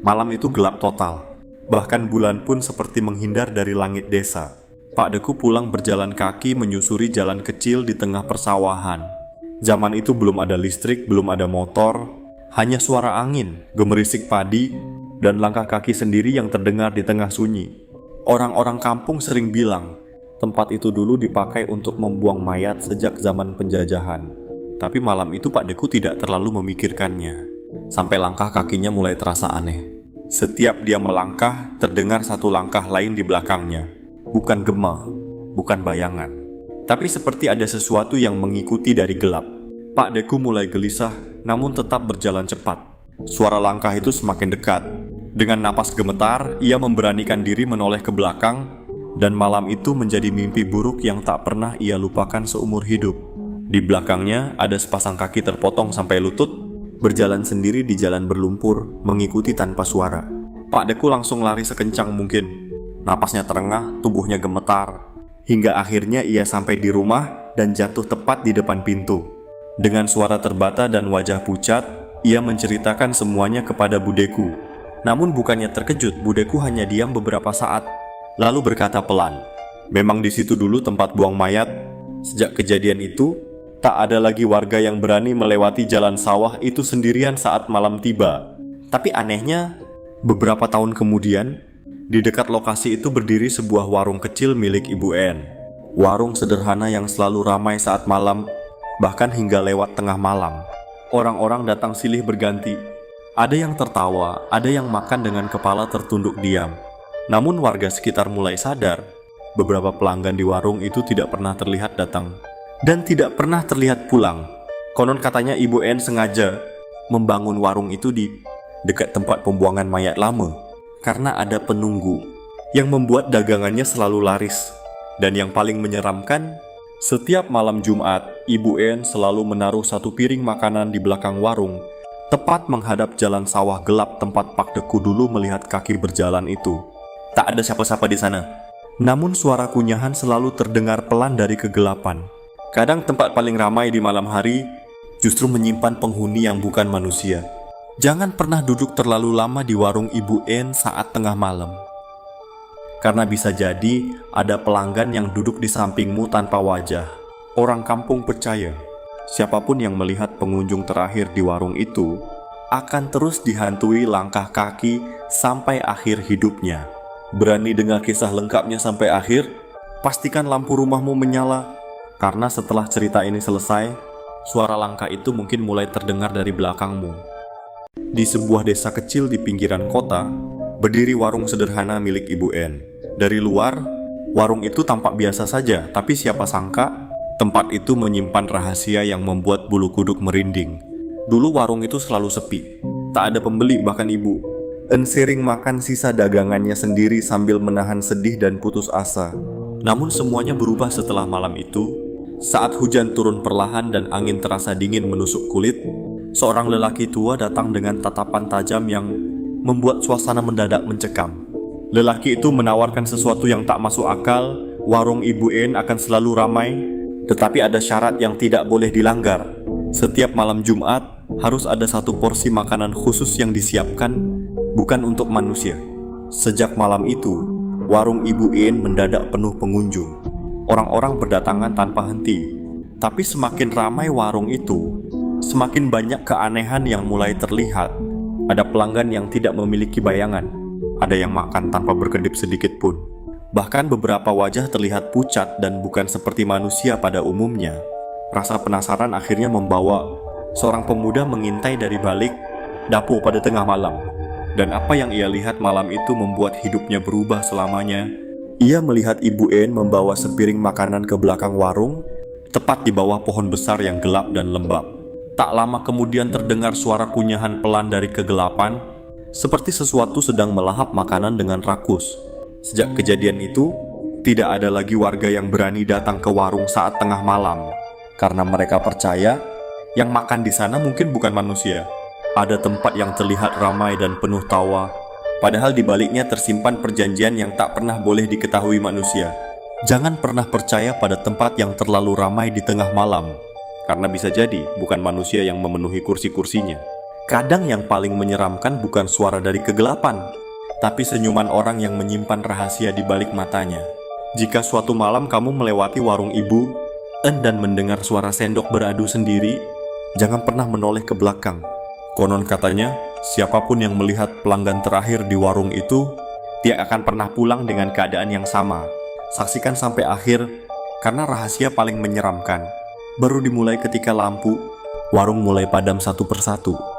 Malam itu gelap total. Bahkan bulan pun seperti menghindar dari langit desa. Pak Deku pulang berjalan kaki menyusuri jalan kecil di tengah persawahan. Zaman itu belum ada listrik, belum ada motor, hanya suara angin, gemerisik padi, dan langkah kaki sendiri yang terdengar di tengah sunyi. Orang-orang kampung sering bilang, tempat itu dulu dipakai untuk membuang mayat sejak zaman penjajahan. Tapi malam itu Pak Deku tidak terlalu memikirkannya, sampai langkah kakinya mulai terasa aneh. Setiap dia melangkah, terdengar satu langkah lain di belakangnya. Bukan gema, bukan bayangan, tapi seperti ada sesuatu yang mengikuti dari gelap. Pak Deku mulai gelisah, namun tetap berjalan cepat. Suara langkah itu semakin dekat. Dengan napas gemetar, ia memberanikan diri menoleh ke belakang, dan malam itu menjadi mimpi buruk yang tak pernah ia lupakan seumur hidup. Di belakangnya ada sepasang kaki terpotong sampai lutut, berjalan sendiri di jalan berlumpur, mengikuti tanpa suara. Pak Deku langsung lari sekencang mungkin. Napasnya terengah, tubuhnya gemetar, hingga akhirnya ia sampai di rumah dan jatuh tepat di depan pintu. Dengan suara terbata dan wajah pucat, ia menceritakan semuanya kepada Bu Deku. Namun bukannya terkejut, Bu Deku hanya diam beberapa saat, lalu berkata pelan, "Memang di situ dulu tempat buang mayat. Sejak kejadian itu, tak ada lagi warga yang berani melewati jalan sawah itu sendirian saat malam tiba. Tapi anehnya, beberapa tahun kemudian, di dekat lokasi itu berdiri sebuah warung kecil milik Ibu En. Warung sederhana yang selalu ramai saat malam, bahkan hingga lewat tengah malam. Orang-orang datang silih berganti. Ada yang tertawa, ada yang makan dengan kepala tertunduk diam. Namun warga sekitar mulai sadar, beberapa pelanggan di warung itu tidak pernah terlihat datang dan tidak pernah terlihat pulang. Konon katanya Ibu En sengaja membangun warung itu di dekat tempat pembuangan mayat lama, karena ada penunggu yang membuat dagangannya selalu laris. Dan yang paling menyeramkan, setiap malam Jumat, Ibu En selalu menaruh satu piring makanan di belakang warung, tepat menghadap jalan sawah gelap tempat Pak Deku dulu melihat kaki berjalan itu. Tak ada siapa-siapa di sana. Namun suara kunyahan selalu terdengar pelan dari kegelapan. Kadang tempat paling ramai di malam hari justru menyimpan penghuni yang bukan manusia. Jangan pernah duduk terlalu lama di warung Ibu En saat tengah malam. Karena bisa jadi ada pelanggan yang duduk di sampingmu tanpa wajah. Orang kampung percaya, siapapun yang melihat pengunjung terakhir di warung itu akan terus dihantui langkah kaki sampai akhir hidupnya. Berani dengar kisah lengkapnya sampai akhir? Pastikan lampu rumahmu menyala. Karena setelah cerita ini selesai, suara langkah itu mungkin mulai terdengar dari belakangmu. Di sebuah desa kecil di pinggiran kota, berdiri warung sederhana milik Ibu En. Dari luar, warung itu tampak biasa saja, tapi siapa sangka, tempat itu menyimpan rahasia yang membuat bulu kuduk merinding. Dulu warung itu selalu sepi, tak ada pembeli bahkan Ibu En sering makan sisa dagangannya sendiri sambil menahan sedih dan putus asa. Namun semuanya berubah setelah malam itu. Saat hujan turun perlahan dan angin terasa dingin menusuk kulit, seorang lelaki tua datang dengan tatapan tajam yang membuat suasana mendadak mencekam. Lelaki itu menawarkan sesuatu yang tak masuk akal. Warung Ibu En akan selalu ramai, tetapi ada syarat yang tidak boleh dilanggar. Setiap malam Jumat harus ada satu porsi makanan khusus yang disiapkan, bukan untuk manusia. Sejak malam itu, warung Ibu En mendadak penuh pengunjung. Orang-orang berdatangan tanpa henti. Tapi semakin ramai warung itu, semakin banyak keanehan yang mulai terlihat. Ada pelanggan yang tidak memiliki bayangan. Ada yang makan tanpa berkedip sedikit pun. Bahkan beberapa wajah terlihat pucat dan bukan seperti manusia pada umumnya. Rasa penasaran akhirnya membawa seorang pemuda mengintai dari balik dapur pada tengah malam. Dan apa yang ia lihat malam itu membuat hidupnya berubah selamanya. Ia melihat Ibu En membawa sepiring makanan ke belakang warung, tepat di bawah pohon besar yang gelap dan lembab. Tak lama kemudian terdengar suara kunyahan pelan dari kegelapan, seperti sesuatu sedang melahap makanan dengan rakus. Sejak kejadian itu, tidak ada lagi warga yang berani datang ke warung saat tengah malam, karena mereka percaya yang makan di sana mungkin bukan manusia. Ada tempat yang terlihat ramai dan penuh tawa, padahal di baliknya tersimpan perjanjian yang tak pernah boleh diketahui manusia. Jangan pernah percaya pada tempat yang terlalu ramai di tengah malam, karena bisa jadi bukan manusia yang memenuhi kursi-kursinya. Kadang yang paling menyeramkan bukan suara dari kegelapan, tapi senyuman orang yang menyimpan rahasia di balik matanya. Jika suatu malam kamu melewati warung ibu dan mendengar suara sendok beradu sendiri, jangan pernah menoleh ke belakang. Konon katanya, siapapun yang melihat pelanggan terakhir di warung itu, dia akan pernah pulang dengan keadaan yang sama. Saksikan sampai akhir, karena rahasia paling menyeramkan baru dimulai ketika lampu warung mulai padam satu persatu.